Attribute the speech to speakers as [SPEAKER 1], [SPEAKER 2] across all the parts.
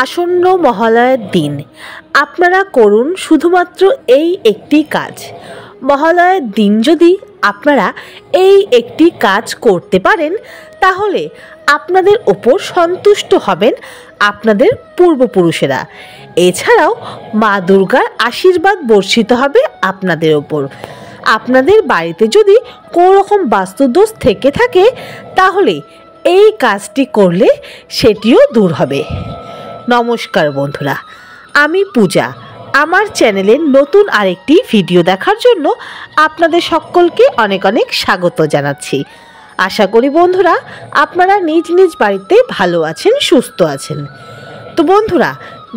[SPEAKER 1] আসন্ন মহালয়ার দিন আপনারা করুন শুধুমাত্র এই একটি কাজ। মহালয়ার দিন যদি আপনারা এই একটি কাজ করতে পারেন তাহলে আপনাদের ওপর সন্তুষ্ট হবেন আপনাদের পূর্বপুরুষেরা। এছাড়াও মা দুর্গার আশীর্বাদ বর্ষিত হবে আপনাদের ওপর। আপনাদের বাড়িতে যদি কোনো রকম বাস্তুদোষ থেকে থাকে তাহলে এই কাজটি করলে সেটিও দূর হবে। নমস্কার বন্ধুরা, আমি পূজা। আমার চ্যানেলের নতুন আরেকটি ভিডিও দেখার জন্য আপনাদের সকলকে অনেক অনেক স্বাগত জানাচ্ছি। আশা করি বন্ধুরা আপনারা নিজ নিজ বাড়িতে ভালো আছেন, সুস্থ আছেন। তো বন্ধুরা,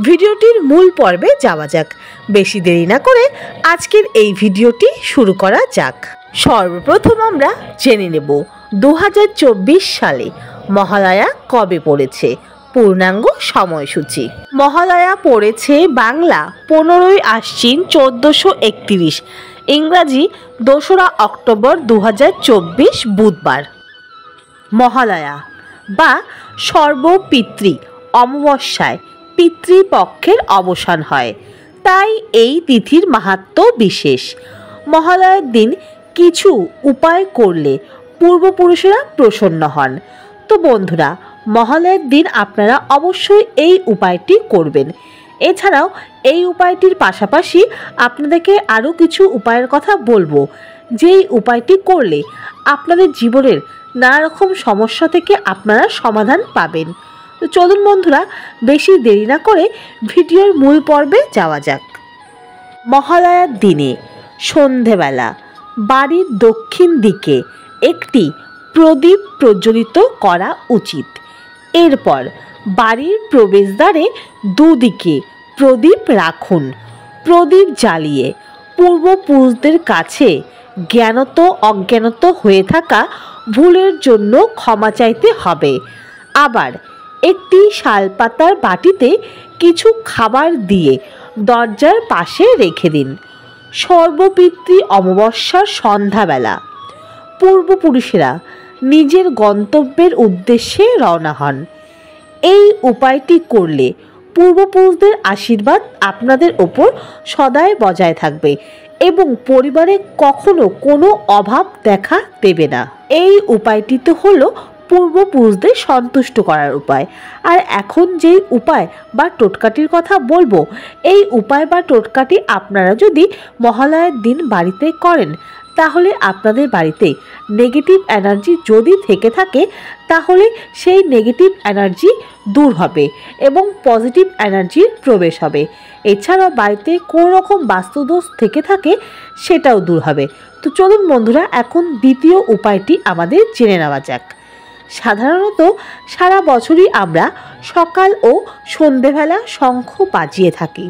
[SPEAKER 1] ভিডিওটির মূল পর্বে যাওয়া যাক। বেশি দেরি না করে আজকের এই ভিডিওটি শুরু করা যাক। সর্বপ্রথম আমরা জেনে নেব 2024 সালে মহালয়া কবে পড়েছে, পূর্ণাঙ্গ সময়সূচি। মহালয়া পড়েছে বাংলা 15ই আশ্বিন 1431, ইংরাজি 2রা অক্টোবর 2024 বুধবার। মহালয়া বা সর্বপিতৃ অমাবস্যায় পিতৃপক্ষের অবসান হয়, তাই এই তিথির মাহাত্ম্য বিশেষ। মহালয়ার দিন কিছু উপায় করলে পূর্বপুরুষেরা প্রসন্ন হন। তো বন্ধুরা, মহালয়ার দিন আপনারা অবশ্যই এই উপায়টি করবেন। এছাড়াও এই উপায়টির পাশাপাশি আপনাদেরকে আরও কিছু উপায়ের কথা বলবো, যেই উপায়টি করলে আপনাদের জীবনের নানা রকম সমস্যা থেকে আপনারা সমাধান পাবেন। তো চলুন বন্ধুরা, বেশি দেরি না করে ভিডিওর মূল পর্বে যাওয়া যাক। মহালয়ার দিনে সন্ধেবেলা বাড়ির দক্ষিণ দিকে একটি প্রদীপ প্রজ্বলিত করা উচিত। এরপর বাড়ির প্রবেশদ্বারে দুদিকে প্রদীপ রাখুন। প্রদীপ জ্বালিয়ে পূর্বপুরুষদের কাছে জ্ঞানত অজ্ঞানত হয়ে থাকা ভুলের জন্য ক্ষমা চাইতে হবে। আবার একটি শালপাতার বাটিতে কিছু খাবার দিয়ে দরজার পাশে রেখে দিন। সর্বপিতৃ অমাবস্যার সন্ধ্যাবেলা পূর্বপুরুষেরা নিজের গন্তব্যের উদ্দেশ্যে রওনা হন। এই উপায়টি করলে পূর্বপুরুষদের আশীর্বাদ আপনাদের ওপর সদাই বজায় থাকবে এবং পরিবারে কখনো কোনো অভাব দেখা দেবে না। এই উপায়টি হলো পূর্বপুরুষদের সন্তুষ্ট করার উপায়। আর এখন যেই উপায় বা টোটকাটির কথা বলবো, এই উপায় বা টোটকাটি আপনারা যদি মহালয়ার দিন বাড়িতে করেন তাহলে আপনাদের বাড়িতে নেগেটিভ এনার্জি যদি থেকে থাকে তাহলে সেই নেগেটিভ এনার্জি দূর হবে এবং পজিটিভ এনার্জির প্রবেশ হবে। এছাড়াও বাড়িতে কোনো রকম বাস্তুদোষ থেকে থাকে সেটাও দূর হবে। তো চলুন বন্ধুরা, এখন দ্বিতীয় উপায়টি আমাদের জেনে নেওয়া যাক। সাধারণত সারা বছরই আমরা সকাল ও সন্ধেবেলা শঙ্খ বাজিয়ে থাকি,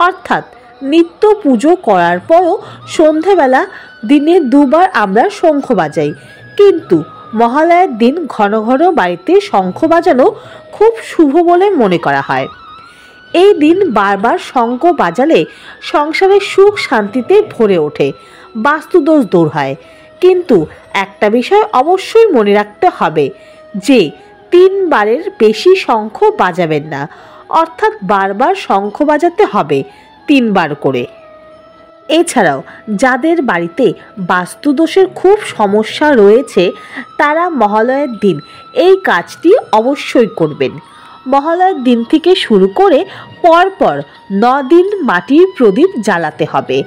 [SPEAKER 1] অর্থাৎ নিত্য পুজো করার পরও সন্ধেবেলা দিনে দুবার আমরা শঙ্খ বাজাই। কিন্তু মহালয়ার দিন ঘন ঘন বাড়িতে শঙ্খ বাজানো খুব শুভ বলে মনে করা হয়। এই দিন বারবার শঙ্খ বাজালে সংসারে সুখ শান্তিতে ভরে ওঠে, বাস্তুদোষ দূর হয়। কিন্তু একটা বিষয় অবশ্যই মনে রাখতে হবে যে 3 বারের বেশি শঙ্খ বাজাবেন না, অর্থাৎ বারবার শঙ্খ বাজাতে হবে 3 বার করে। এছাড়াও যাদের বাড়িতে বাস্তুদোষের খুব সমস্যা রয়েছে তারা মহালয়ার দিন এই কাজটি অবশ্যই করবেন। মহালয়ার দিন থেকে শুরু করে পরপর 9 দিন মাটির প্রদীপ জ্বালাতে হবে।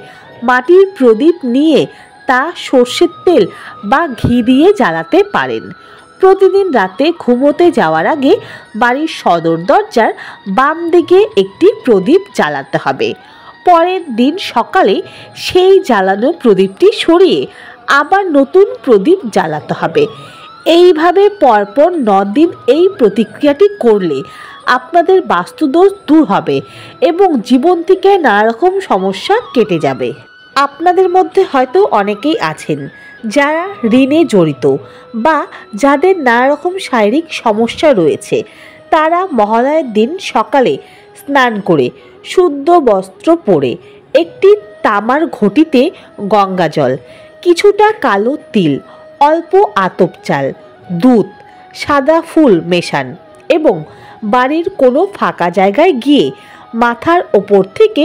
[SPEAKER 1] মাটির প্রদীপ নিয়ে তা সর্ষের তেল বা ঘি দিয়ে জ্বালাতে পারেন। প্রতিদিন রাতে ঘুমোতে যাওয়ার আগে বাড়ির সদর দরজার বাম দিকে একটি প্রদীপ জ্বালাতে হবে। পরের দিন সকালে সেই জ্বালানো প্রদীপটি সরিয়ে আবার নতুন প্রদীপ জ্বালাতে হবে। এইভাবে পরপর 9 দিন এই প্রতিক্রিয়াটি করলে আপনাদের বাস্তুদোষ দূর হবে এবং জীবন থেকে নানা রকম সমস্যা কেটে যাবে। আপনাদের মধ্যে হয়তো অনেকেই আছেন যারা ঋণে জড়িত বা যাদের নানা রকম শারীরিক সমস্যা রয়েছে। তারা মহালয়ার দিন সকালে স্নান করে শুদ্ধ বস্ত্র পরে একটি তামার ঘটিতে গঙ্গা জল, কিছুটা কালো তিল, অল্প আতপ চাল, দুধ, সাদা ফুল মেশান এবং বাড়ির কোনো ফাঁকা জায়গায় গিয়ে মাথার ওপর থেকে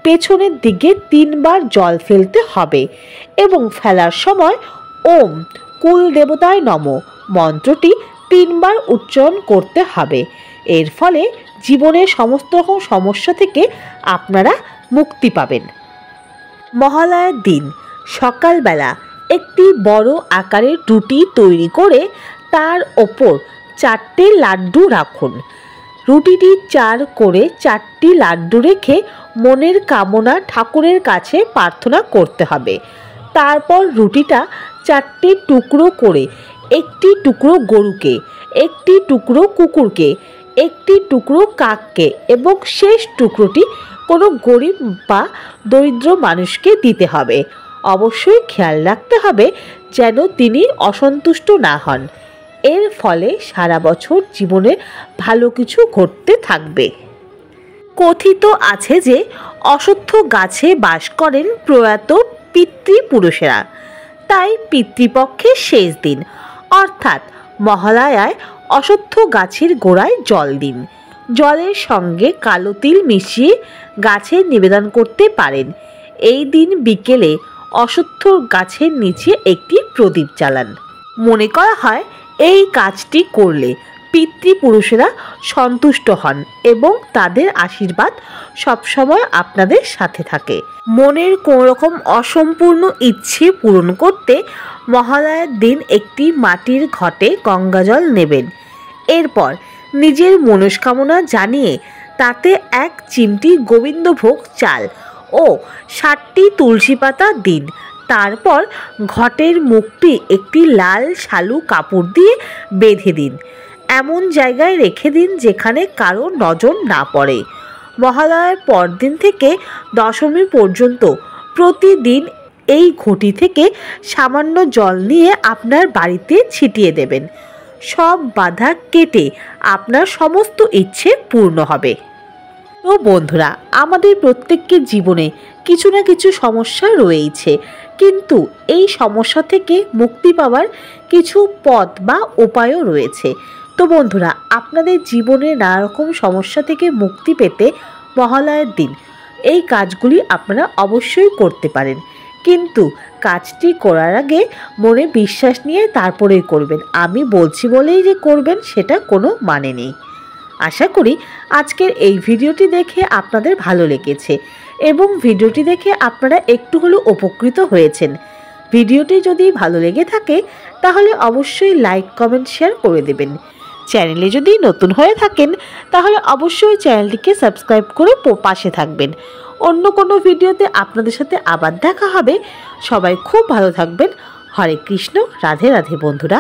[SPEAKER 1] পেছনের দিকে 3 বার জল ফেলতে হবে এবং ফেলার সময় ওম কুল দেবতায় নমঃ মন্ত্রটি 3 বার উচ্চারণ করতে হবে। এর ফলে জীবনের সমস্ত রকম সমস্যা থেকে আপনারা মুক্তি পাবেন। মহালয়ার দিন সকালবেলা একটি বড় আকারের রুটি তৈরি করে তার ওপর 4টে লাড্ডু রাখুন। রুটিটি 4 করে 4টি লাড্ডু রেখে মনের কামনা ঠাকুরের কাছে প্রার্থনা করতে হবে। তারপর রুটিটা 4টে টুকরো করে একটি টুকরো গরুকে, একটি টুকরো কুকুরকে, একটি টুকরো কাককে এবং শেষ টুকরোটি কোনো গরিব বা দরিদ্র মানুষকে দিতে হবে। অবশ্যই খেয়াল রাখতে হবে যেন তিনি অসন্তুষ্ট না হন। এর ফলে সারা বছর জীবনে ভালো কিছু ঘটতে থাকবে। কথিত আছে যে অশ্বত্থ গাছে বাস করেন প্রয়াত পিতৃপুরুষেরা, তাই পিতৃপক্ষের শেষ দিন অর্থাৎ মহালয়ায় অশ্বত্থ গাছের গোড়ায় জল দিন। জলের সঙ্গে কালো তিল মিশিয়ে গাছে নিবেদন করতে পারেন। এই দিন বিকেলে অশ্বত্থ গাছের নিচে একটি প্রদীপ জ্বালান। মনে করা হয় এই কাজটি করলে পিতৃপুরুষেরা সন্তুষ্ট হন এবং তাদের আশীর্বাদ সবসময় আপনাদের সাথে থাকে। মনের কোনো রকম অসম্পূর্ণ ইচ্ছে পূরণ করতে মহালয়ার দিন একটি মাটির ঘটে গঙ্গাজল নেবেন। এরপর নিজের মনস্কামনা জানিয়ে তাতে 1 চিমটি গোবিন্দভোগ চাল ও 60টি তুলসী পাতা দিন। তারপর ঘটের মুখটি একটি লাল শালু কাপড় দিয়ে বেঁধে দিন। এমন জায়গায় রেখে দিন যেখানে কারো নজর না পড়ে। মহালয়ার পরদিন থেকে দশমী পর্যন্ত প্রতিদিন এই ঘটি থেকে সামান্য জল নিয়ে আপনার বাড়িতে ছিটিয়ে দেবেন। সব বাধা কেটে আপনার সমস্ত ইচ্ছে পূর্ণ হবে। তো বন্ধুরা, আমাদের প্রত্যেকের জীবনে কিছু না কিছু সমস্যা রয়েছে, কিন্তু এই সমস্যা থেকে মুক্তি পাওয়ার কিছু পথ বা উপায়ও রয়েছে। তো বন্ধুরা, আপনাদের জীবনে নানা রকম সমস্যা থেকে মুক্তি পেতে মহালয়ার দিন এই কাজগুলি আপনারা অবশ্যই করতে পারেন, কিন্তু কাজটি করার আগে মনে বিশ্বাস নিয়ে তারপরেই করবেন। আমি বলছি বলেই যে করবেন সেটা কোনো মানে নেই। আশা করি আজকের এই ভিডিওটি দেখে আপনাদের ভালো লেগেছে এবং ভিডিওটি দেখে আপনারা একটু হলেও উপকৃত হয়েছেন। ভিডিওটি যদি ভালো লেগে থাকে তাহলে অবশ্যই লাইক, কমেন্ট, শেয়ার করে দেবেন। চ্যানেলে যদি নতুন হয়ে থাকেন তাহলে অবশ্যই চ্যানেলটিকে সাবস্ক্রাইব করে পাশে থাকবেন। অন্য কোনো ভিডিওতে আপনাদের সাথে আবার দেখা হবে। সবাই খুব ভালো থাকবেন। হরে কৃষ্ণ, রাধে রাধে বন্ধুরা।